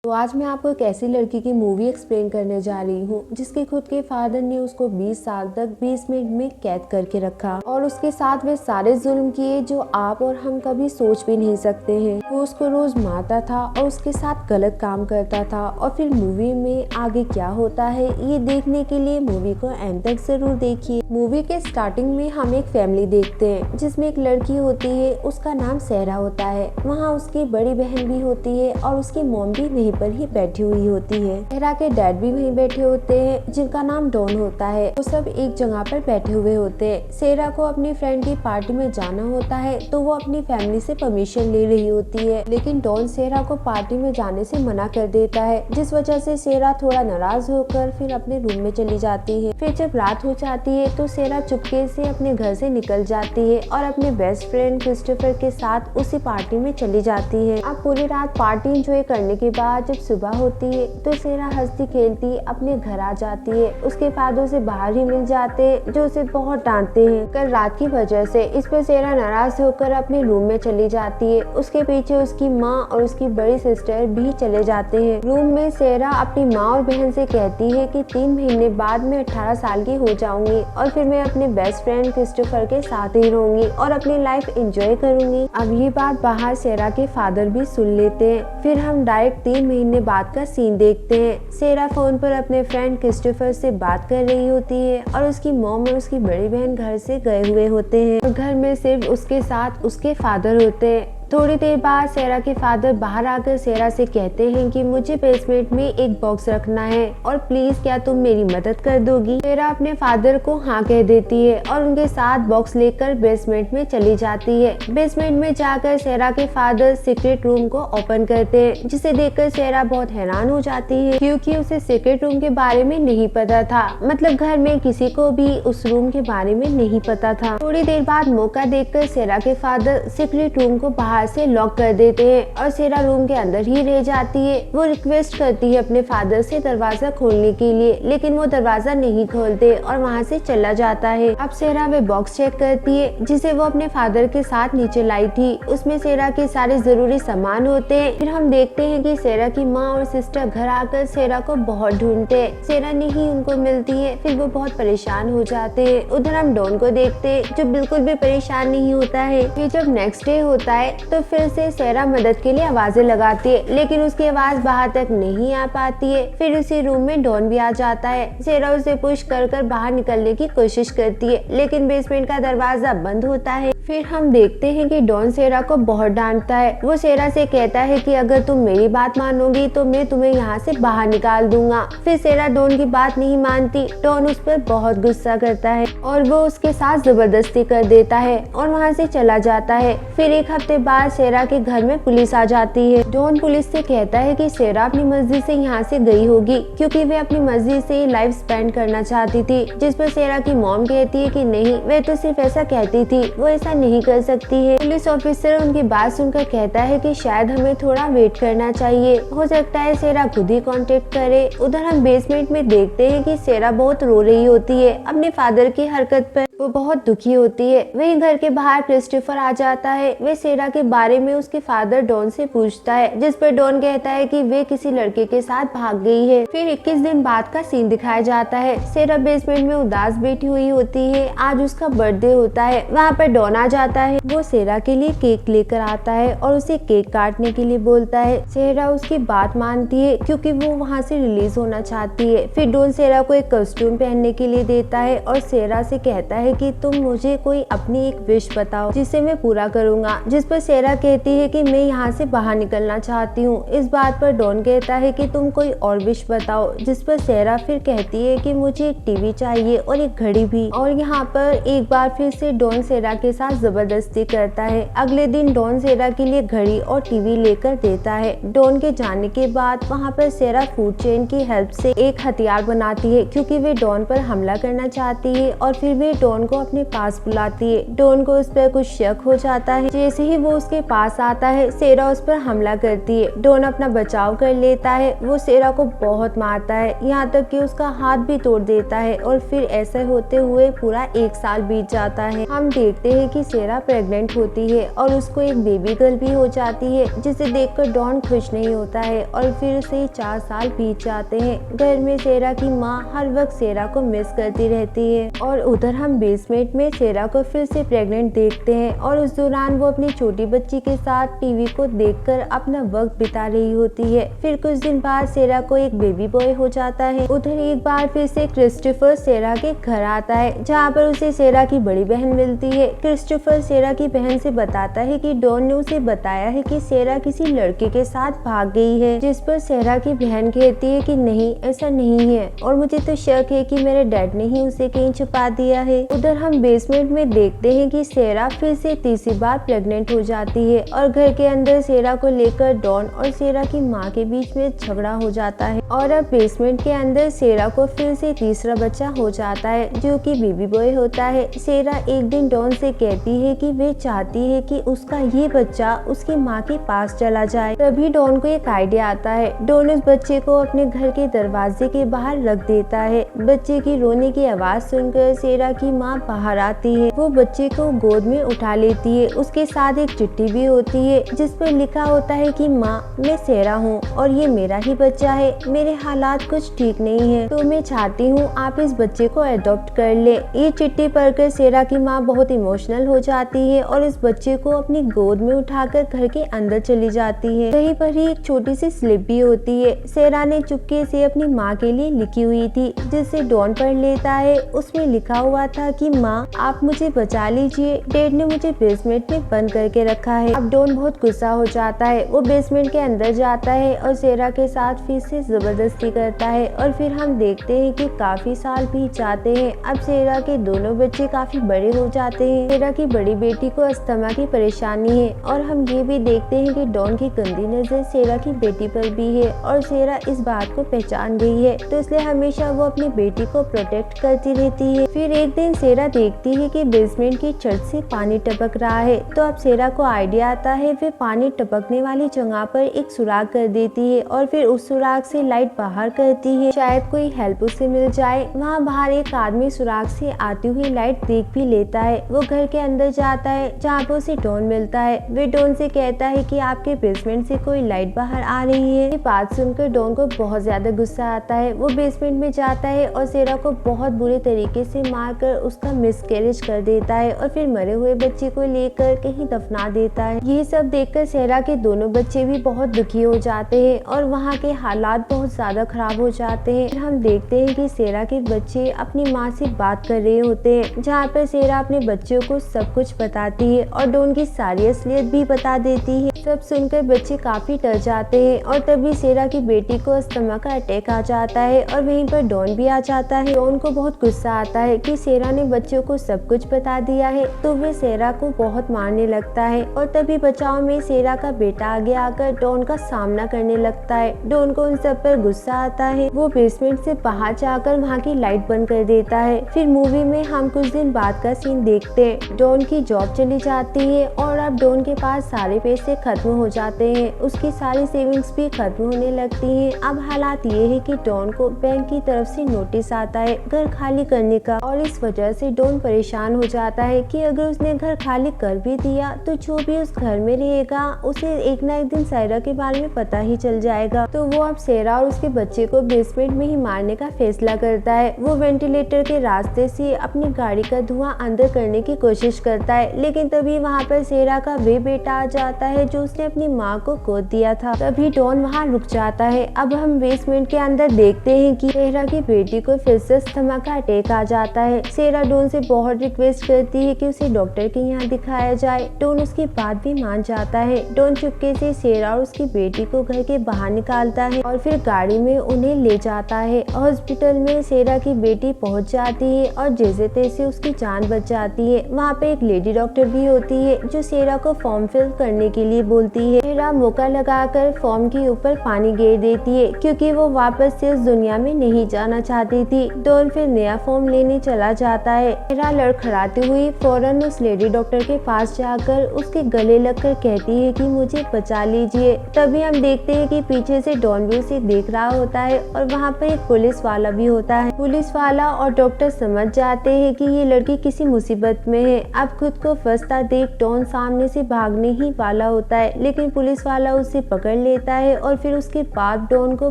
तो आज मैं आपको एक ऐसी लड़की की मूवी एक्सप्लेन करने जा रही हूँ जिसके खुद के फादर ने उसको 20 साल तक बेसमेंट में कैद करके रखा और उसके साथ वे सारे जुल्म किए जो आप और हम कभी सोच भी नहीं सकते हैं। वो उसको रोज मारता था और उसके साथ गलत काम करता था। और फिर मूवी में आगे क्या होता है ये देखने के लिए मूवी को एंड तक जरूर देखिए। मूवी के स्टार्टिंग में हम एक फैमिली देखते हैं जिसमें एक लड़की होती है, उसका नाम सहरा होता है। वहाँ उसकी बड़ी बहन भी होती है और उसकी मॉम भी वहीं पर ही बैठी हुई होती है। सहरा के डैड भी वहीं बैठे होते हैं जिनका नाम डॉन होता है। वो सब एक जगह पर बैठे हुए होते हैं। सहरा को अपनी फ्रेंड की पार्टी में जाना होता है तो वो अपनी फैमिली से परमिशन ले रही होती है, लेकिन डॉन सहरा को पार्टी में जाने से मना कर देता है, जिस वजह से सहरा थोड़ा नाराज होकर फिर अपने रूम में चली जाती है। फिर जब रात हो जाती है तो सहरा चुपके से अपने घर से निकल जाती है और अपने बेस्ट फ्रेंड क्रिस्टोफर के साथ उसी पार्टी में चली जाती है। अब पूरी रात पार्टी एंजॉय करने के बाद जब सुबह होती है तो सहरा हंसती खेलती अपने घर आ जाती है। उसके फादर से बाहर ही मिल जाते हैं जो उसे बहुत डांटते हैं कल रात की वजह से। इस पर सहरा नाराज होकर अपने रूम में चली जाती है। उसके पीछे उसकी माँ और उसकी बड़ी सिस्टर भी चले जाते हैं। रूम में सहरा अपनी माँ और बहन से कहती है कि 3 महीने बाद मैं 18 साल की हो जाऊंगी और फिर मैं अपने बेस्ट फ्रेंड क्रिस्टोफर के साथ ही रहूंगी और अपनी लाइफ एंजॉय करूंगी। अब ये बात बाहर सहरा के फादर भी सुन लेते हैं। फिर हम डायरेक्ट 3 महीने बाद का सीन देखते हैं। सहरा फोन पर अपने फ्रेंड क्रिस्टोफर से बात कर रही होती है और उसकी मॉम और उसकी बड़ी बहन घर से गए हुए होते हैं और घर में सिर्फ उसके साथ उसके फादर होते हैं। थोड़ी देर बाद सहरा के फादर बाहर आकर सहरा से कहते हैं कि मुझे बेसमेंट में एक बॉक्स रखना है और प्लीज क्या तुम मेरी मदद कर दोगी। सहरा अपने फादर को हाँ कह देती है और उनके साथ बॉक्स लेकर बेसमेंट में चली जाती है। बेसमेंट में जाकर सहरा के फादर सीक्रेट रूम को ओपन करते हैं, जिसे देखकर सहरा बहुत हैरान हो जाती है क्योंकि उसे सीक्रेट रूम के बारे में नहीं पता था। मतलब घर में किसी को भी उस रूम के बारे में नहीं पता था। थोड़ी देर बाद मौका देखकर सहरा के फादर सीक्रेट रूम को बाहर से लॉक कर देते हैं और सहरा रूम के अंदर ही रह जाती है। वो रिक्वेस्ट करती है अपने फादर से दरवाजा खोलने के लिए, लेकिन वो दरवाजा नहीं खोलते और वहाँ से चला जाता है। अब सहरा वे बॉक्स चेक करती है जिसे वो अपने फादर के साथ नीचे लाई थी। उसमें सहरा के सारे जरूरी सामान होते हैं। फिर हम देखते हैं कि सहरा की माँ और सिस्टर घर आकर सहरा को बहुत ढूंढते हैं। सहरा नहीं उनको मिलती है। फिर वो बहुत परेशान हो जाते हैं। उधर हम डॉन को देखते हैं जो बिल्कुल भी परेशान नहीं होता है। फिर जब नेक्स्ट डे होता है तो फिर से सहरा मदद के लिए आवाजें लगाती है, लेकिन उसकी आवाज बाहर तक नहीं आ पाती है। फिर उसी रूम में डॉन भी आ जाता है। सहरा उसे पुश कर बाहर निकलने की कोशिश करती है, लेकिन बेसमेंट का दरवाजा बंद होता है। फिर हम देखते हैं कि डॉन सहरा को बहुत डांटता है। वो सहरा से कहता है कि अगर तुम मेरी बात मानोगी तो मैं तुम्हें यहाँ से बाहर निकाल दूंगा। फिर सहरा डॉन की बात नहीं मानती। डॉन उस पर बहुत गुस्सा करता है और वो उसके साथ जबरदस्ती कर देता है और वहाँ से चला जाता है। फिर एक हफ्ते बाद सहरा के घर में पुलिस आ जाती है। डॉन पुलिस से कहता है कि सहरा अपनी मर्जी से यहाँ से गई होगी क्योंकि वे अपनी मर्जी से लाइफ स्पेंड करना चाहती थी, जिस पर सहरा की मॉम कहती है कि नहीं, वे तो सिर्फ ऐसा कहती थी, वो ऐसा नहीं कर सकती है। पुलिस ऑफिसर उनकी बात सुनकर कहता है कि शायद हमें थोड़ा वेट करना चाहिए, हो सकता है सहरा खुद ही कांटेक्ट करे। उधर हम बेसमेंट में देखते हैं कि सहरा बहुत रो रही होती है अपने फादर की हरकत पर। वो बहुत दुखी होती है। वहीं घर के बाहर क्रिस्टोफर आ जाता है। वे सहरा के बारे में उसके फादर डॉन से पूछता है, जिस पर डॉन कहता है कि वे किसी लड़के के साथ भाग गई है। फिर 21 दिन बाद का सीन दिखाया जाता है। सहरा बेसमेंट में उदास बैठी हुई होती है। आज उसका बर्थडे होता है। वहाँ पर डॉन आ जाता है। वो सहरा के लिए केक लेकर आता है और उसे केक काटने के लिए बोलता है। सहरा उसकी बात मानती है क्योंकि वो वहाँ से रिलीज होना चाहती है। फिर डॉन सहरा को एक कॉस्ट्यूम पहनने के लिए देता है और सहरा से कहता है कि तुम मुझे कोई अपनी एक विश बताओ जिसे मैं पूरा करूंगा, जिस पर सहरा कहती है कि मैं यहाँ से बाहर निकलना चाहती हूँ। इस बात पर डॉन कहता है कि तुम कोई और विश बताओ, जिस पर सहरा फिर कहती है कि मुझे एक टीवी चाहिए और एक घड़ी भी। और यहाँ पर एक बार फिर से डॉन सहरा के साथ जबरदस्ती करता है। अगले दिन डॉन सहरा के लिए घड़ी और टीवी लेकर देता है। डॉन के जाने के बाद वहाँ पर सहरा फूड चेन की हेल्प से एक हथियार बनाती है क्योंकि वे डॉन पर हमला करना चाहती है और फिर वे डॉन डॉन को अपने पास बुलाती है। डॉन को उस पर कुछ शक हो जाता है। जैसे ही वो उसके पास आता है, सेरा उस पर हमला करती है। डॉन अपना बचाव कर लेता है। वो सेरा को बहुत मारता है, यहाँ तक कि उसका हाथ भी तोड़ देता है। और फिर ऐसे होते हुए पूरा 1 साल बीत जाता है। हम देखते हैं कि सेरा प्रेग्नेंट होती है और उसको एक बेबी गर्ल भी हो जाती है, जिसे देखकर डॉन खुश नहीं होता है। और फिर से 4 साल बीत जाते हैं। घर में सेरा की माँ हर वक्त सेरा को मिस करती रहती है। और उधर हम बेसमेंट में सेरा को फिर से प्रेग्नेंट देखते हैं और उस दौरान वो अपनी छोटी बच्ची के साथ टीवी को देखकर अपना वक्त बिता रही होती है। फिर कुछ दिन बाद सेरा को एक बेबी बॉय हो जाता है। उधर एक बार फिर से क्रिस्टोफर सेरा के घर आता है, जहाँ पर उसे सेरा की बड़ी बहन मिलती है। क्रिस्टोफर सेरा की बहन से बताता है कि डॉन ने उसे बताया है कि सेरा किसी लड़के के साथ भाग गई है, जिस पर सेरा की बहन कहती है कि नहीं, ऐसा नहीं है और मुझे तो शक है कि मेरे डैड ने ही उसे कहीं छुपा दिया है। उधर हम बेसमेंट में देखते हैं कि सेरा फिर से तीसरी बार प्रेग्नेंट हो जाती है और घर के अंदर सेरा को लेकर डॉन और सेरा की माँ के बीच में झगड़ा हो जाता है। और अब बेसमेंट के अंदर सेरा को फिर से तीसरा बच्चा हो जाता है, जो कि बेबी बॉय होता है। सेरा एक दिन डॉन से कहती है कि वे चाहती है कि उसका ये बच्चा उसकी माँ के पास चला जाए। तभी डॉन को एक आइडिया आता है। डॉन उस बच्चे को अपने घर के दरवाजे के बाहर रख देता है। बच्चे की रोने की आवाज सुनकर सेरा की माँ बाहर आती है। वो बच्चे को गोद में उठा लेती है। उसके साथ एक चिट्ठी भी होती है, जिस पर लिखा होता है कि माँ, मैं सेरा हूँ और ये मेरा ही बच्चा है। मेरे हालात कुछ ठीक नहीं है, तो मैं चाहती हूँ आप इस बच्चे को अडॉप्ट कर ले। ये चिट्ठी पढ़कर सेरा की माँ बहुत इमोशनल हो जाती है और इस बच्चे को अपनी गोद में उठाकर घर के अंदर चली जाती है। कहीं पर ही एक छोटी सी स्लिप भी होती है, सेरा ने चुपके से अपनी माँ के लिए लिखी हुई थी, जिसे डॉन पढ़ लेता है। उसमें लिखा हुआ था कि माँ, आप मुझे बचा लीजिए, डैड ने मुझे बेसमेंट में बंद करके रखा है। अब डॉन बहुत गुस्सा हो जाता है। वो बेसमेंट के अंदर जाता है और सेरा के साथ फिर से जबरदस्ती करता है। और फिर हम देखते हैं कि काफी साल बीत जाते हैं। अब सेरा के दोनों बच्चे काफी बड़े हो जाते हैं। सेरा की बड़ी बेटी को अस्थमा की परेशानी है और हम ये भी देखते हैं कि डॉन की गंदी नजर सेरा की बेटी पर भी है और सेरा इस बात को पहचान गई है, तो इसलिए हमेशा वो अपनी बेटी को प्रोटेक्ट करती रहती है। फिर एक दिन सेरा देखती है कि बेसमेंट की छत से पानी टपक रहा है, तो अब सेरा को आइडिया आता है। वे पानी टपकने वाली जगह पर एक सुराख कर देती है और फिर उस सुराख से लाइट बाहर करती है, शायद कोई हेल्प उसे मिल जाए। वहाँ बाहर एक आदमी सुराख से आती हुई लाइट देख भी लेता है। वो घर के अंदर जाता है, जहाँ पर उसे डॉन मिलता है। वे डॉन से कहता है कि आपके बेसमेंट से कोई लाइट बाहर आ रही है। ये बात सुनकर डॉन को बहुत ज्यादा गुस्सा आता है। वो बेसमेंट में जाता है और सेरा को बहुत बुरे तरीके से मारकर उसका मिसकैरेज कर देता है और फिर मरे हुए बच्चे को लेकर कहीं दफना देता है। ये सब देखकर सेरा के दोनों बच्चे भी बहुत दुखी हो जाते हैं और वहाँ के हालात बहुत ज्यादा खराब हो जाते हैं। फिर हम देखते हैं कि सेरा के बच्चे अपनी माँ से बात कर रहे होते हैं, जहाँ पर सेरा अपने बच्चों को सब कुछ बताती है और डॉन की सारी असलियत भी बता देती है। सब सुनकर बच्चे काफी डर जाते हैं और तभी सेरा की बेटी को अस्थमा का अटैक आ जाता है और वहीं पर डॉन भी आ जाता है। डॉन को बहुत गुस्सा आता है कि सेरा ने बच्चों को सब कुछ बता दिया है, तो वे सेरा को बहुत मारने लगता है। और तभी बचाव में सेरा का बेटा आगे आकर डॉन का सामना करने लगता है। डॉन को उन सब पर गुस्सा आता है। वो बेसमेंट से बाहर जाकर वहाँ की लाइट बंद कर देता है। फिर मूवी में हम कुछ दिन बाद का सीन देखते हैं। डॉन की जॉब चली जाती है और अब डॉन के पास सारे पैसे खत्म हो जाते हैं। उसकी सारी सेविंग्स भी खत्म होने लगती हैं। अब हालात ये है कि डॉन को बैंक की तरफ से नोटिस आता है घर खाली करने का और इस वजह से डॉन परेशान हो जाता है कि अगर उसने घर खाली कर भी दिया तो जो भी उस घर में रहेगा उसे एक ना एक दिन सेरा के बारे में पता ही चल जाएगा। तो वो अब सेरा और उसके बच्चे को बेसमेंट में ही मारने का फैसला करता है। वो वेंटिलेटर के रास्ते से अपनी गाड़ी का धुआं अंदर करने की कोशिश करता है, लेकिन तभी वहाँ पर सेरा का वे बेटा आ जाता है जो उसने अपनी माँ को गोद दिया था। तभी डॉन वहाँ रुक जाता है। अब हम बेसमेंट के अंदर देखते हैं कि सेरा की बेटी को फिर से अस्थमा का अटैक आ जाता है। सेरा डॉन से बहुत रिक्वेस्ट करती है कि उसे डॉक्टर के यहाँ दिखाया जाए। डॉन उसकी बात भी मान जाता है। डॉन चुपके से सेरा और उसकी बेटी को घर के बाहर निकालता है और फिर गाड़ी में उन्हें ले जाता है। हॉस्पिटल में सेरा की बेटी पहुँच जाती है और जैसे तैसे उसकी जान बच जाती है। वहाँ पे एक लेडी डॉक्टर भी होती है जो सेरा को फॉर्म फिल करने के लिए बोलती है। सेरा मौका लगाकर फॉर्म के ऊपर पानी गिर देती है क्योंकि वो वापस से उस दुनिया में नहीं जाना चाहती थी। डॉन फिर नया फॉर्म लेने चला जाता जाता है। सेरा लड़खड़ाती हुई फौरन उस लेडी डॉक्टर के पास जाकर उसके गले लगकर कहती है कि मुझे बचा लीजिए। तभी हम देखते हैं कि पीछे से डॉन भी उसे देख रहा होता है और वहाँ पर एक पुलिस वाला भी होता है। पुलिस वाला और डॉक्टर समझ जाते हैं कि ये लड़की किसी मुसीबत में है। अब खुद को फंसता देख डॉन सामने से भागने ही वाला होता है, लेकिन पुलिस वाला उसे पकड़ लेता है और फिर उसके बाद डॉन को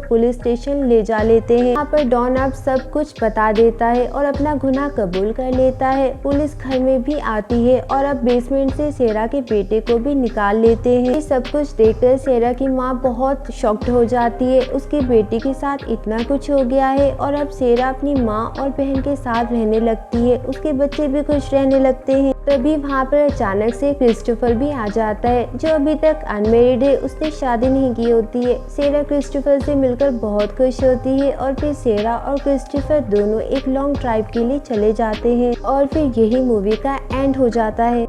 पुलिस स्टेशन ले जा लेते हैं। यहाँ पर डॉन अब सब कुछ बता देता है और अपना गुनाह कबूल कर लेता है। पुलिस घर में भी आती है और अब बेसमेंट से सेरा के बेटे को भी निकाल लेते हैं। ये सब कुछ देखकर सेरा की माँ बहुत शॉक्ड हो जाती है। उसकी बेटी के साथ इतना कुछ हो गया है और अब सेरा अपनी माँ और बहन के साथ रहने लगती है। उसके बच्चे भी खुश रहने लगते हैं। तभी वहाँ पर अचानक से क्रिस्टोफर भी आ जाता है, जो अभी तक अनमेरिड है। उसने शादी नहीं की होती है। सेरा क्रिस्टोफर से मिलकर बहुत खुश होती है और फिर सेरा और क्रिस्टोफर दोनों एक लॉन्ग ड्राइव के लिए चले जाते हैं और फिर यही मूवी का एंड हो जाता है।